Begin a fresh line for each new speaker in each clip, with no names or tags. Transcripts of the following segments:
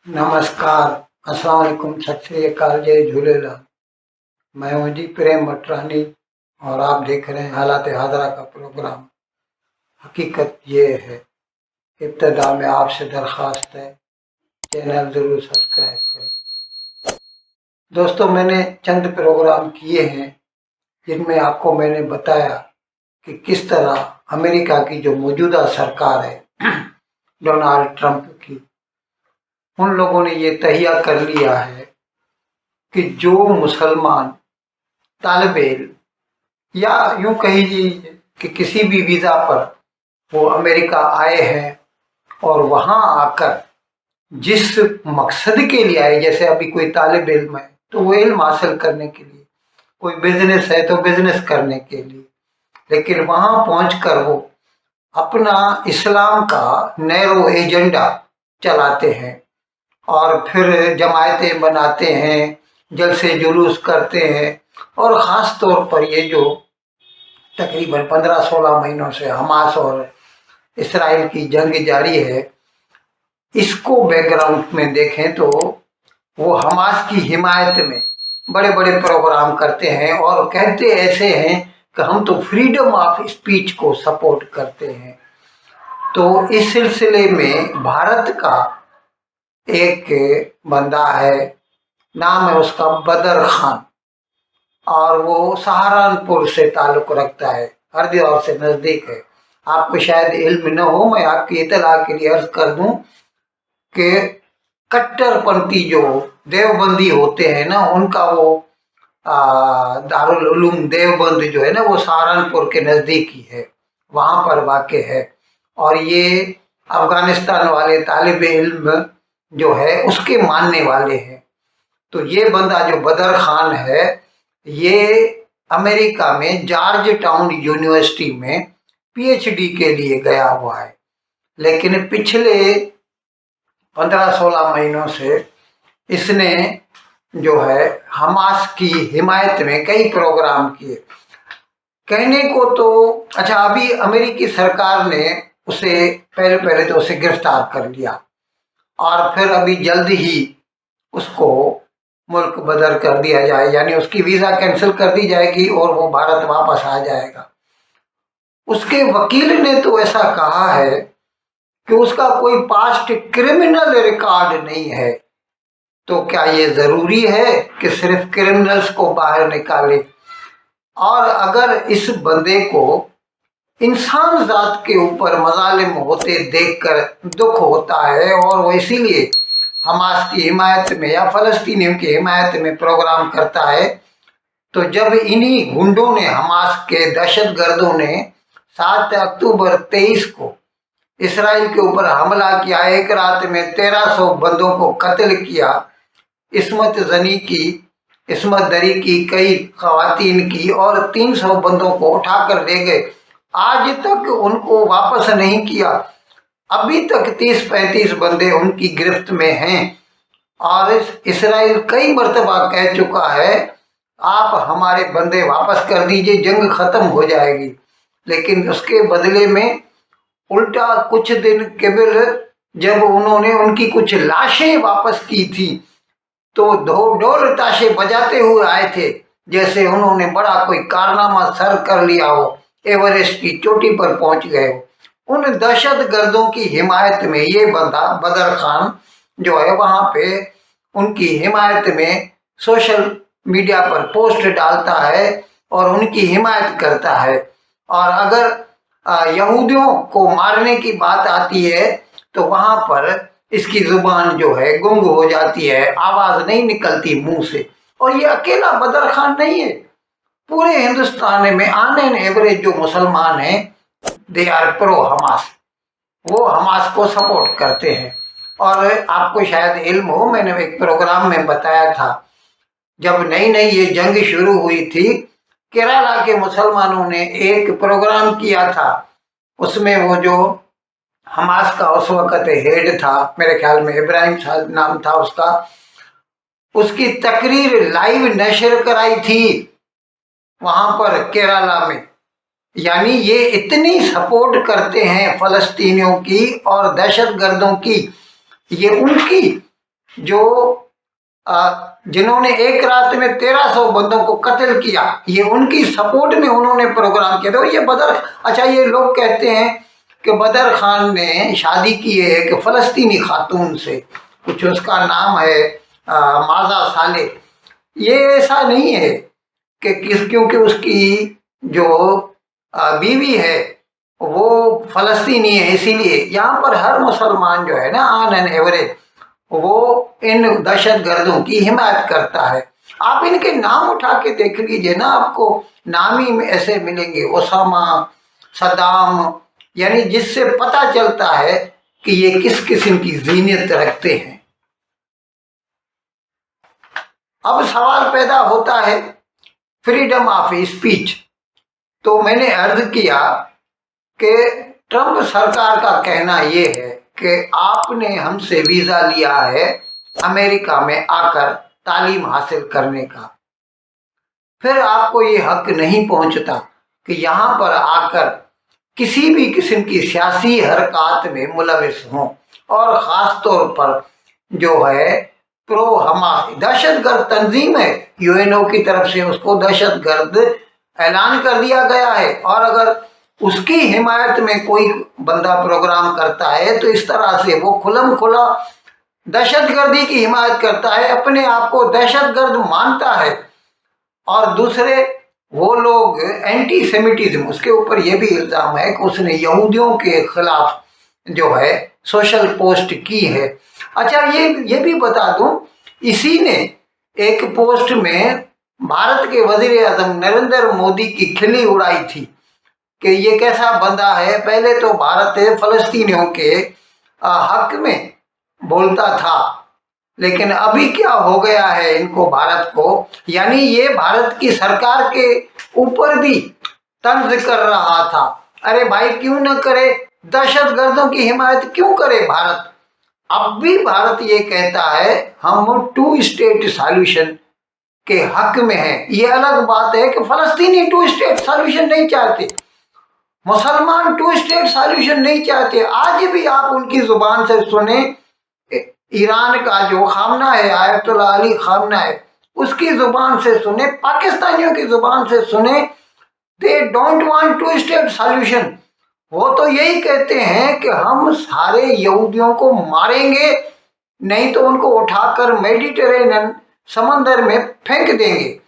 नमस्कार, अस्सलाम वालेकुम, सत श्री अकाल, जय झूलेलाल। मैं हूं जी प्रेम मटरानी और आप देख रहे हैं हालात हाजरा का प्रोग्राम। हकीकत ये है, इब्तदा में आपसे दरख्वास्त है, चैनल ज़रूर सब्सक्राइब करें। दोस्तों, मैंने चंद प्रोग्राम किए हैं जिनमें आपको मैंने बताया कि किस तरह अमेरिका की जो मौजूदा सरकार है डोनाल्ड ट्रंप की, उन लोगों ने ये तहिया कर लिया है कि जो मुसलमान तालिब इल्म या यूं कहिए कि किसी भी वीज़ा पर वो अमेरिका आए हैं और वहाँ आकर जिस मकसद के लिए आए, जैसे अभी कोई तालिब इल्म है तो वो इल्म हासिल करने के लिए, कोई बिजनेस है तो बिजनेस करने के लिए, लेकिन वहाँ पहुंचकर वो अपना इस्लाम का नैरो एजेंडा चलाते हैं और फिर जमायतें बनाते हैं, जलसे जुलूस करते हैं। और ख़ास तौर पर ये जो तकरीबन 15-16 महीनों से हमास और इसराइल की जंग जारी है, इसको बैकग्राउंड में देखें तो वो हमास की हिमायत में बड़े बड़े प्रोग्राम करते हैं और कहते ऐसे हैं कि हम तो फ्रीडम ऑफ स्पीच को सपोर्ट करते हैं। तो इस सिलसिले में भारत का एक बंदा है, नाम है उसका बदर खान, और वो सहारनपुर से ताल्लुक़ रखता है, हरिद्वार से नज़दीक है। आपको शायद इल्म न हो, मैं आपकी इत्तला के लिए अर्ज कर दूं कि कट्टरपंथी जो देवबंदी होते हैं ना, उनका वो दारुल उलूम देवबंद जो है ना, वो सहारनपुर के नज़दीक ही है, वहाँ पर वाक़ है। और ये अफ़गानिस्तान वाले तालिब इल्म जो है उसके मानने वाले हैं। तो ये बंदा जो बदर खान है, ये अमेरिका में जॉर्ज टाउन यूनिवर्सिटी में पीएचडी के लिए गया हुआ है, लेकिन पिछले 15-16 महीनों से इसने जो है हमास की हिमायत में कई प्रोग्राम किए। कहने को तो अच्छा, अभी अमेरिकी सरकार ने उसे पहले तो उसे गिरफ्तार कर लिया और फिर अभी जल्द ही उसको मुल्क बदर कर दिया जाए, यानी उसकी वीज़ा कैंसिल कर दी जाएगी और वो भारत वापस आ जाएगा। उसके वकील ने तो ऐसा कहा है कि उसका कोई पास्ट क्रिमिनल रिकॉर्ड नहीं है। तो क्या ये ज़रूरी है कि सिर्फ क्रिमिनल्स को बाहर निकाले? और अगर इस बंदे को इंसान ज़ात के ऊपर मजालिम होते देखकर दुख होता है और वो इसीलिए हमास की हिमायत में या फ़लस्तीनियों की हिमायत में प्रोग्राम करता है, तो जब इन्हीं गुंडों ने, हमास के दहशतगर्दों ने 7 अक्टूबर 23 को इसराइल के ऊपर हमला किया, एक रात में 1300 बंदों को कत्ल किया, इस्मत दरी की, कई खवातीन की, और 300 बंदों को उठाकर ले गए। आज तक उनको वापस नहीं किया। अभी तक 30-35 बंदे उनकी गिरफ्त में हैं और इसराइल कई मरतबा कह चुका है आप हमारे बंदे वापस कर दीजिए, जंग ख़त्म हो जाएगी। लेकिन उसके बदले में उल्टा कुछ दिन केवल जब उन्होंने उनकी कुछ लाशें वापस की थी तो ढोल ताशे बजाते हुए आए थे, जैसे उन्होंने बड़ा कोई कारनामा सर कर लिया हो, एवरेस्ट की चोटी पर पहुंच गए हो। उन दहशत गर्दों की हिमायत में ये बंदा बदर खान जो है वहाँ पे उनकी हिमायत में सोशल मीडिया पर पोस्ट डालता है और उनकी हिमायत करता है। और अगर यहूदियों को मारने की बात आती है तो वहाँ पर इसकी ज़ुबान जो है गुंग हो जाती है, आवाज़ नहीं निकलती मुंह से। और ये अकेला बदर खान नहीं है, पूरे हिंदुस्तान में ऑन एन एवरेज जो मुसलमान हैं दे आर प्रो हमास, वो हमास को सपोर्ट करते हैं। और आपको शायद इल्म हो, मैंने एक प्रोग्राम में बताया था, जब नई नई ये जंग शुरू हुई थी, केरला के मुसलमानों ने एक प्रोग्राम किया था, उसमें वो जो हमास का उस वक़्त हेड था, मेरे ख्याल में इब्राहिम साहब नाम था उसका, उसकी तकरीर लाइव नशर कराई थी वहाँ पर केरला में। यानी ये इतनी सपोर्ट करते हैं फ़लस्तीनियों की और दहशतगर्दों की, ये उनकी जो जिन्होंने एक रात में 1300 बंदों को कत्ल किया, ये उनकी सपोर्ट में उन्होंने प्रोग्राम किया था। ये बदर, अच्छा ये लोग कहते हैं कि बदर खान ने शादी की है एक फ़लस्तीनी खातून से, कुछ उसका नाम है माजा साले। ये ऐसा नहीं है कि क्योंकि उसकी जो बीवी है वो फ़लस्तीनी है इसीलिए। यहाँ पर हर मुसलमान जो है ना, ऑन एन एवरेज वो इन दहशत गर्दों की हिमायत करता है। आप इनके नाम उठा के देख लीजिए ना, आपको नाम ही ऐसे मिलेंगे, ओसामा, सद्दाम, यानी जिससे पता चलता है कि ये किस किस्म की ज़ीनियत रखते हैं। अब सवाल पैदा होता है फ्रीडम ऑफ स्पीच। तो मैंने अर्ज किया कि ट्रंप सरकार का कहना ये है कि आपने हमसे वीज़ा लिया है अमेरिका में आकर तालीम हासिल करने का, फिर आपको ये हक नहीं पहुंचता कि यहाँ पर आकर किसी भी किस्म की सियासी हरकत में मुलविस हों, और ख़ास तौर पर जो है प्रो हमास दहशतगर्द तंजीम है, यूएनओ की तरफ से उसको दहशतगर्द ऐलान कर दिया गया है। और अगर उसकी हिमायत में कोई बंदा प्रोग्राम करता है तो इस तरह से वो खुलम खुला दहशतगर्दी की हिमायत करता है, अपने आप को दहशतगर्द मानता है। और दूसरे वो लोग एंटी सेमिटिज्म, उसके ऊपर ये भी इल्ज़ाम है कि उसने यहूदियों के खिलाफ जो है सोशल पोस्ट की है। अच्छा ये भी बता दूं, इसी ने एक पोस्ट में भारत के वजीर आज़म नरेंद्र मोदी की खिल्ली उड़ाई थी कि ये कैसा बंदा है, पहले तो भारत फ़लस्तीनियों के हक में बोलता था, लेकिन अभी क्या हो गया है इनको भारत को, यानी ये भारत की सरकार के ऊपर भी तंज कर रहा था। अरे भाई क्यों न करे, दहशतगर्दों की हिमायत क्यों करे भारत। अब भी भारत ये कहता है हम 2 स्टेट सॉल्यूशन के हक में है। ये अलग बात है कि फ़लस्तीनी 2 स्टेट सॉल्यूशन नहीं चाहते, मुसलमान 2 स्टेट सॉल्यूशन नहीं चाहते। आज भी आप उनकी जुबान से सुने, ईरान का जो खामना है आयतुल्ला अली खामना है, उसकी जुबान से सुने, पाकिस्तानियों की जुबान से सुने, they don't want 2 state solution. वो तो यही कहते हैं कि हम सारे यहूदियों को मारेंगे, नहीं तो उनको उठाकर मेडिटेरेनियन समंदर में फेंक देंगे।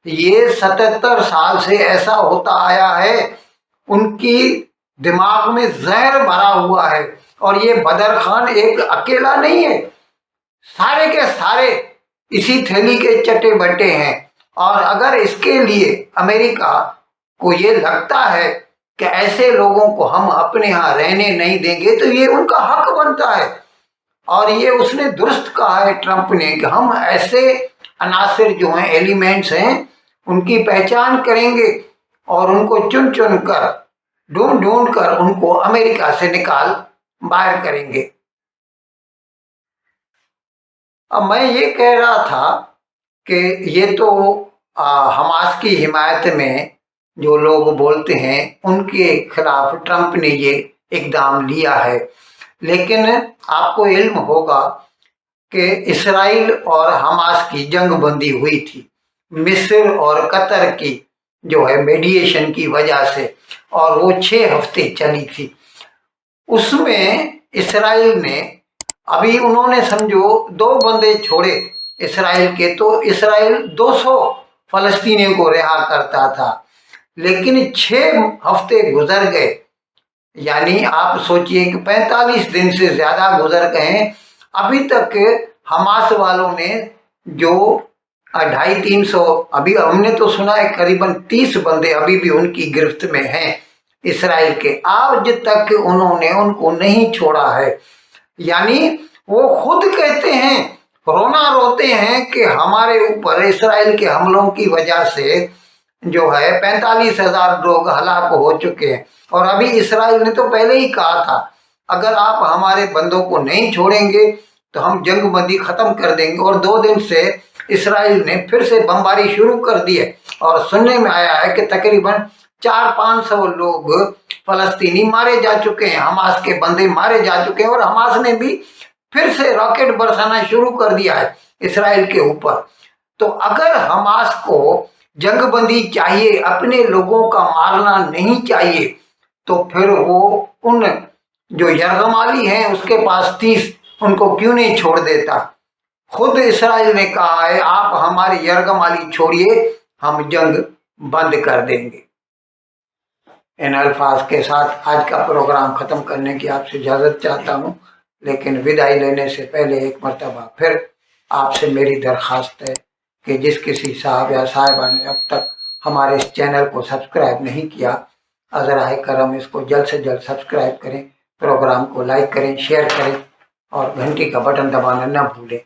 ये 77 साल से ऐसा होता आया है, उनकी दिमाग में जहर भरा हुआ है। और ये बदर खान एक अकेला नहीं है, सारे के सारे इसी थैली के चट्टे बट्टे हैं। और अगर इसके लिए अमेरिका को ये लगता है कि ऐसे लोगों को हम अपने यहाँ रहने नहीं देंगे, तो ये उनका हक बनता है। और ये उसने दुरुस्त कहा है ट्रंप ने कि हम ऐसे अनासिर जो हैं, एलिमेंट्स हैं, उनकी पहचान करेंगे और उनको चुन चुन कर, ढूंढ ढूंढ कर उनको अमेरिका से निकाल बाहर करेंगे। अब मैं ये कह रहा था कि ये तो हमास की हिमायत में जो लोग बोलते हैं उनके खिलाफ ट्रंप ने ये इकदाम लिया है, लेकिन आपको इल्म होगा कि इसराइल और हमास की जंग बंदी हुई थी मिस्र और कतर की जो है मीडिएशन की वजह से, और वो 6 हफ्ते चली थी। उसमें इसराइल ने, अभी उन्होंने समझो 2 बंदे छोड़े इसराइल के, तो इसराइल 200 फ़लस्तीनियों को रिहा करता था, लेकिन 6 हफ्ते गुजर गए, यानी आप सोचिए कि 45 दिन से ज़्यादा गुजर गए, अभी तक हमास वालों ने जो 250-300, अभी हमने तो सुना है करीबन 30 बंदे अभी भी उनकी गिरफ्त में हैं इसराइल के, आज तक उन्होंने उनको नहीं छोड़ा है। यानी वो खुद कहते हैं, रोना रोते हैं कि हमारे ऊपर इसराइल के हमलों की वजह से जो है 45,000 लोग हलाक हो चुके हैं। और अभी इसराइल ने तो पहले ही कहा था अगर आप हमारे बंदों को नहीं छोड़ेंगे तो हम जंग बंदी ख़त्म कर देंगे। और 2 दिन से इसराइल ने फिर से बमबारी शुरू कर दी है, और सुनने में आया है कि तकरीबन 400-500 लोग फ़लस्तीनी मारे जा चुके हैं, हमास के बंदे मारे जा चुके हैं। और हमास ने भी फिर से रॉकेट बरसाना शुरू कर दिया है इसराइल के ऊपर। तो अगर हमास को जंगबंदी चाहिए, अपने लोगों का मारना नहीं चाहिए, तो फिर वो उन जो यरगमाली हैं उसके पास 30 उनको क्यों नहीं छोड़ देता। खुद इसराइल ने कहा है आप हमारी यरगमाली छोड़िए, हम जंग बंद कर देंगे। इन अल्फाज के साथ आज का प्रोग्राम खत्म करने की आपसे इजाजत चाहता हूँ, लेकिन विदाई लेने से पहले एक मर्तबा फिर आपसे मेरी दरख्वास्त है कि जिस किसी साहब या साहिबा ने अब तक हमारे इस चैनल को सब्सक्राइब नहीं किया, अज़राए करम इसको जल्द से जल्द सब्सक्राइब करें, प्रोग्राम को लाइक करें, शेयर करें और घंटी का बटन दबाना न भूलें।